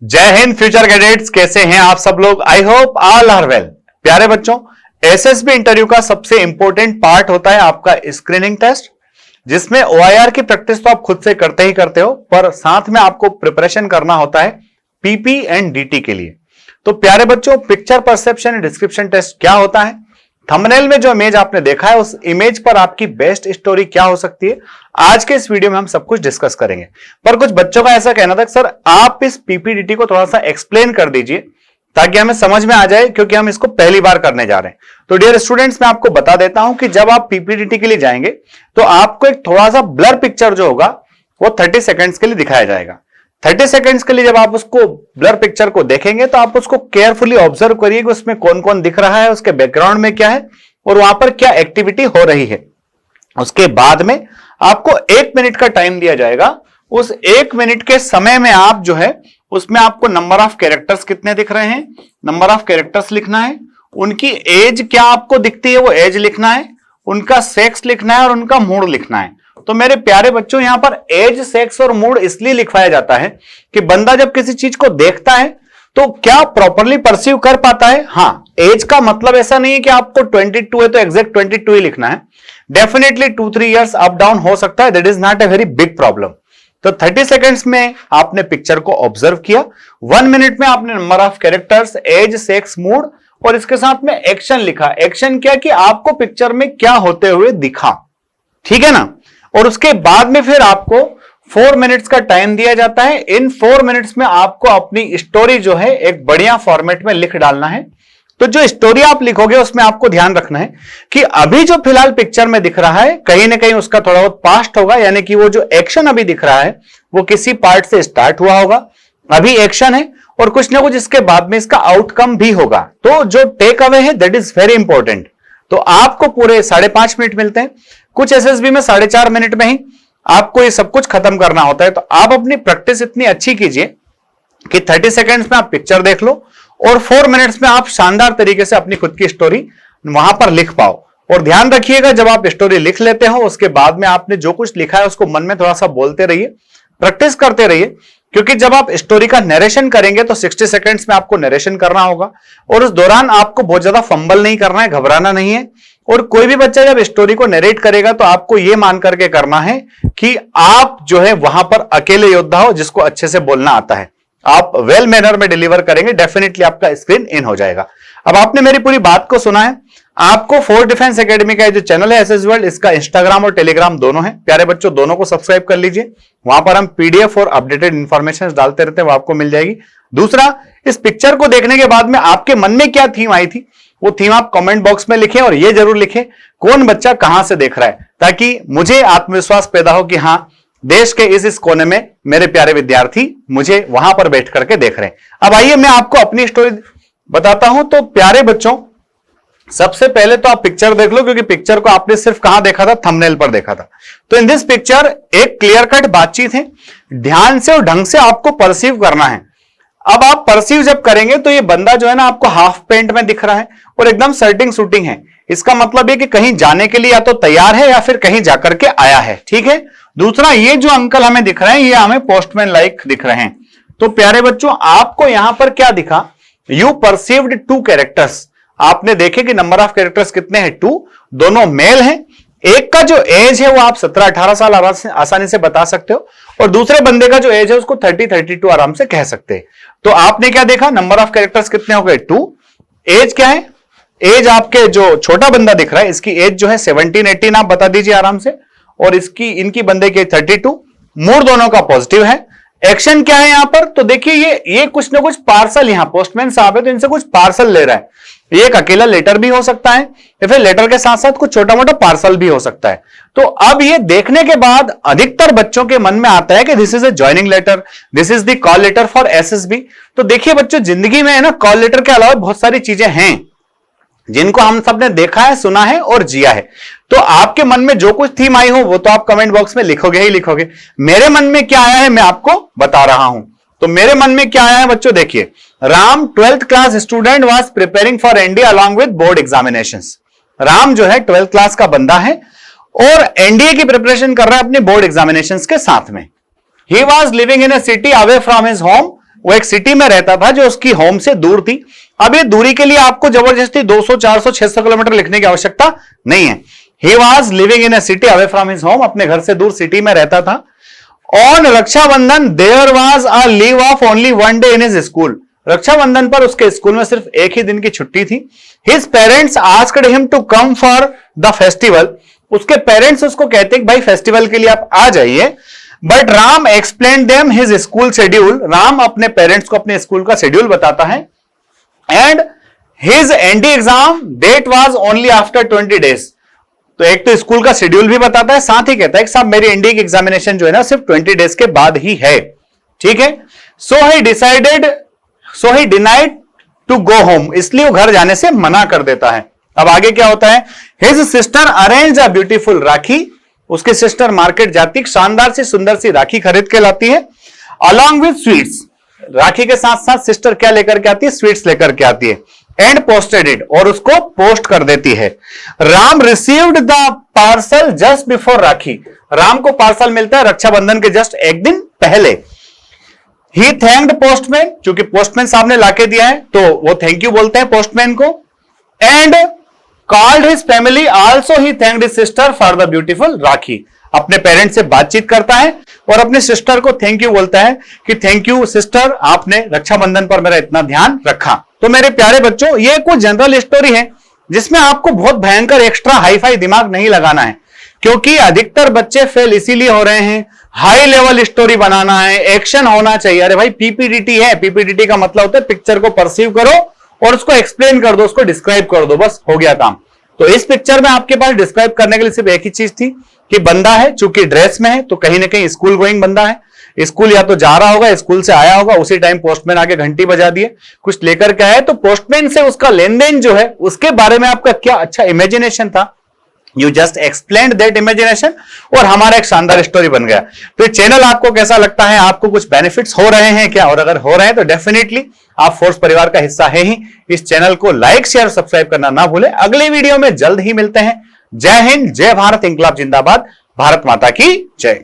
जय Hind future cadets, कैसे हैं आप सब लोग। I hope all are well. प्यारे बच्चों, एसएसबी इंटरव्यू का सबसे इंपॉर्टेंट पार्ट होता है आपका स्क्रीनिंग टेस्ट, जिसमें ओआईआर की प्रैक्टिस तो आप खुद से करते ही करते हो, पर साथ में आपको प्रिपरेशन करना होता है पीपी एंड डीटी के लिए। तो प्यारे बच्चों, पिक्चर परसेप्शन डिस्क्रिप्शन टेस्ट क्या होता है, थंबनेल में जो इमेज आपने देखा है उस इमेज पर आपकी बेस्ट स्टोरी क्या हो सकती है, आज के इस वीडियो में हम सब कुछ डिस्कस करेंगे। पर कुछ बच्चों का ऐसा कहना था कि सर आप इस पीपीडीटी को थोड़ा सा एक्सप्लेन कर दीजिए ताकि हमें समझ में आ जाए, क्योंकि हम इसको पहली बार करने जा रहे हैं। तो डियर स्टूडेंट्स, मैं आपको बता देता हूं कि जब आप पीपीडीटी के लिए जाएंगे तो आपको एक थोड़ा सा ब्लर पिक्चर जो होगा वो 30 सेकेंड्स के लिए दिखाया जाएगा। 30 सेकेंड्स के लिए जब आप उसको ब्लर पिक्चर को देखेंगे तो आप उसको केयरफुली ऑब्जर्व करिए कि उसमें कौन कौन दिख रहा है, उसके बैकग्राउंड में क्या है और वहां पर क्या एक्टिविटी हो रही है। उसके बाद में आपको 1 मिनट का टाइम दिया जाएगा। उस 1 मिनट के समय में आप जो है उसमें आपको नंबर ऑफ कैरेक्टर्स कितने दिख रहे हैं, नंबर ऑफ कैरेक्टर्स लिखना है, उनकी एज क्या आपको दिखती है वो एज लिखना है, उनका सेक्स लिखना है और उनका मूड लिखना है। तो मेरे प्यारे बच्चों, यहां पर एज, सेक्स और मूड इसलिए लिखवाया जाता है कि बंदा जब किसी चीज को देखता है तो क्या प्रॉपरली परसीव कर पाता है। हाँ, एज का मतलब ऐसा नहीं है कि आपको 22 है तो एग्जैक्ट 22 ही लिखना है। डेफिनेटली 2-3 इयर्स अप डाउन हो सकता है, that is not a very big problem. तो 30 सेकेंड्स में आपने पिक्चर को ऑब्जर्व किया, 1 मिनट में आपने number of characters, age, sex, mood और इसके साथ में एक्शन लिखा। एक्शन क्या कि आपको पिक्चर में क्या होते हुए दिखा, ठीक है ना। और उसके बाद में फिर आपको 4 मिनट्स का टाइम दिया जाता है। इन 4 मिनट्स में आपको अपनी स्टोरी जो है एक बढ़िया फॉर्मेट में लिख डालना है। तो जो स्टोरी आप लिखोगे उसमें आपको ध्यान रखना है कि अभी जो फिलहाल पिक्चर में दिख रहा है कहीं ना कहीं उसका थोड़ा बहुत पास्ट होगा, यानी कि वो जो एक्शन अभी दिख रहा है वो किसी पार्ट से स्टार्ट हुआ होगा, अभी एक्शन है और कुछ ना कुछ इसके बाद में इसका आउटकम भी होगा। तो जो टेक अवे है दैट इज वेरी इंपॉर्टेंट। तो आपको पूरे 5.5 मिनट मिलते हैं, कुछ एसएसबी में 4.5 मिनट में ही आपको ये सब कुछ खत्म करना होता है। तो आप अपनी प्रैक्टिस इतनी अच्छी कीजिए कि 30 सेकेंड्स में आप पिक्चर देख लो और 4 मिनट्स में आप शानदार तरीके से अपनी खुद की स्टोरी वहां पर लिख पाओ। और ध्यान रखिएगा, जब आप स्टोरी लिख लेते हो उसके बाद में आपने जो कुछ लिखा है उसको मन में थोड़ा सा बोलते रहिए, प्रैक्टिस करते रहिए, क्योंकि जब आप स्टोरी का नरेशन करेंगे तो 60 सेकेंड्स में आपको नरेशन करना होगा और उस दौरान आपको बहुत ज्यादा फंबल नहीं करना है, घबराना नहीं है। और कोई भी बच्चा जब स्टोरी को नरेट करेगा तो आपको यह मान करके करना है कि आप जो है वहां पर अकेले योद्धा हो जिसको अच्छे से बोलना आता है। आप वेल मैनर में डिलीवर करेंगे, डेफिनेटली आपका स्क्रीन इन हो जाएगा। अब आपने मेरी पूरी बात को सुना है। आपको फोर डिफेंस एकेडमी का जो चैनल है एसएस वर्ल्ड, इसका इंस्टाग्राम और टेलीग्राम दोनों है। प्यारे बच्चों, दोनों को सब्सक्राइब कर लीजिए, वहां पर हम पीडीएफ और अपडेटेड इंफॉर्मेशन डालते रहते हैं, वो आपको मिल जाएगी। दूसरा, इस पिक्चर को देखने के बाद में आपके मन में क्या थीम आई थी वो थीम आप कमेंट बॉक्स में लिखें और ये जरूर लिखें कौन बच्चा कहां से देख रहा है, ताकि मुझे आत्मविश्वास पैदा हो कि हां, देश के इस कोने में मेरे प्यारे विद्यार्थी मुझे वहां पर बैठ करके देख रहे हैं। अब आइए मैं आपको अपनी स्टोरी बताता हूं। तो प्यारे बच्चों, सबसे पहले तो आप पिक्चर देख लो, क्योंकि पिक्चर को आपने सिर्फ कहां देखा था, थंबनेल पर देखा था। तो इन दिस पिक्चर एक क्लियर कट बातचीत है, ध्यान से और ढंग से आपको परसीव करना है। अब आप परसीव जब करेंगे तो ये बंदा जो है ना आपको हाफ पेंट में दिख रहा है और एकदम सर्टिंग शूटिंग है। इसका मतलब ये कि कहीं जाने के लिए या तो तैयार है या फिर कहीं जाकर के आया है, ठीक है। दूसरा, ये जो अंकल हमें दिख रहे हैं ये हमें पोस्टमैन लाइक दिख रहे हैं। तो प्यारे बच्चों, आपको यहां पर क्या दिखा, यू परसीव्ड 2 कैरेक्टर्स। आपने देखे कि नंबर ऑफ कैरेक्टर्स कितने हैं, 2, दोनों मेल हैं। एक का जो एज है वो आप 17-18 साल आसानी से बता सकते हो और दूसरे बंदे का जो एज है उसको 30-32 आराम से कह सकते हैं। तो आपने क्या देखा, नंबर ऑफ कैरेक्टर्स कितने हो गए, 2। एज क्या है, एज आपके जो छोटा बंदा दिख रहा है इसकी एज जो है 17-18 आप बता दीजिए आराम से, और इनकी बंदे की 32। मूड दोनों का पॉजिटिव है। एक्शन क्या है यहां पर, तो देखिए ये कुछ ना कुछ पार्सल, यहां पोस्टमैन साहब है तो इनसे कुछ पार्सल ले रहा है। ये एक अकेला लेटर भी हो सकता है या फिर लेटर के साथ साथ कुछ छोटा मोटा पार्सल भी हो सकता है। तो अब ये देखने के बाद अधिकतर बच्चों के मन में आता है कि this is a joining letter, this is the call letter for SSB. तो देखिए बच्चों, जिंदगी में है ना, कॉल लेटर के अलावा बहुत सारी चीजें हैं जिनको हम सबने देखा है, सुना है और जिया है। तो आपके मन में जो कुछ थीम आई हो वो तो आप कमेंट बॉक्स में लिखोगे ही लिखोगे। मेरे मन में क्या आया है मैं आपको बता रहा हूं। तो मेरे मन में क्या आया है बच्चों, देखिए, Ram 12th class student was preparing for NDA along with board examinations. Ram जो है 12th क्लास का बंदा है और एनडीए की प्रिपरेशन कर रहा है अपने बोर्ड एग्जामिनेशंस के साथ में। He was living in A city away from his home वो एक सिटी में रहता था जो उसकी होम से दूर थी। अब ये दूरी के लिए आपको जबरदस्ती 200, 400, 600 किलोमीटर लिखने की आवश्यकता नहीं है। He was living in a city away from his home, अपने घर से दूर सिटी में रहता था। On Rakshabandhan there was a leave of only one day in his school, Rakshabandhan पर उसके स्कूल में सिर्फ एक ही दिन की छुट्टी थी। His parents asked him to come for the festival, उसके पेरेंट्स उसको कहते हैं भाई फेस्टिवल के लिए आप आ जाइए। But Ram explain them his school schedule, Ram अपने पेरेंट्स को अपने स्कूल का शेड्यूल बताता है। And his ND exam date was only after 20 days, तो एक तो स्कूल का शेड्यूल भी बताता है, साथ ही कहता है कि साहब मेरी एनडी की एग्जामिनेशन जो है ना सिर्फ 20 डेज के बाद ही है, ठीक है। So he denied to go home, इसलिए वो घर जाने से मना कर देता है। अब आगे क्या होता है, his sister arrange a beautiful rakhi, उसकी सिस्टर मार्केट जाती, शानदार सी सुंदर सी राखी खरीद के लाती है। अलॉन्ग विद स्वीट्स, राखी के साथ साथ सिस्टर क्या लेकर के आती है, स्वीट्स लेकर के आती है। एंड पोस्टेड इट, और उसको पोस्ट कर देती है। Ram received the parcel just before rakhi, Ram को पार्सल मिलता है रक्षाबंधन के जस्ट एक दिन पहले। ही थैंक्ड पोस्टमैन, क्योंकि पोस्टमैन साहब ने लाके दिया है तो वो थैंक यू बोलते हैं पोस्टमैन को। And called his family, also he thanked his sister for the beautiful rakhi, अपने पेरेंट्स से बातचीत करता है और अपने सिस्टर को थैंक यू बोलता है कि थैंक यू सिस्टर, आपने रक्षाबंधन पर मेरा इतना ध्यान रखा। तो मेरे प्यारे बच्चों, ये कुछ जनरल स्टोरी है जिसमें आपको बहुत भयंकर एक्स्ट्रा हाईफाई दिमाग नहीं लगाना है, क्योंकि अधिकतर बच्चे फेल इसीलिए हो रहे हैं। हाई लेवल स्टोरी बनाना है, एक्शन होना चाहिए। अरे भाई पीपीडीटी है, पीपीडीटी का मतलब होता है पिक्चर को परसीव करो और उसको एक्सप्लेन कर दो, उसको डिस्क्राइब कर दो, बस हो गया काम। तो इस पिक्चर में आपके पास डिस्क्राइब करने के लिए सिर्फ एक ही चीज थी कि बंदा है, चूंकि ड्रेस में है तो कहीं ना कहीं स्कूल गोइंग बंदा है, स्कूल या तो जा रहा होगा, स्कूल से आया होगा, उसी टाइम पोस्टमैन आके घंटी बजा दिए, कुछ लेकर के आए, तो पोस्टमैन से उसका लेन देन जो है उसके बारे में आपका क्या अच्छा इमेजिनेशन था, you just explain that imagination, और हमारा एक शानदार स्टोरी बन गया। तो ये चैनल आपको कैसा लगता है, आपको कुछ बेनिफिट्स हो रहे हैं क्या, और अगर हो रहे हैं तो डेफिनेटली आप फोर्स परिवार का हिस्सा है ही। इस चैनल को लाइक शेयर सब्सक्राइब करना ना भूलें। अगले वीडियो में जल्द ही मिलते हैं। जय हिंद, जय भारत, इंकलाब जिंदाबाद, भारत माता की जय।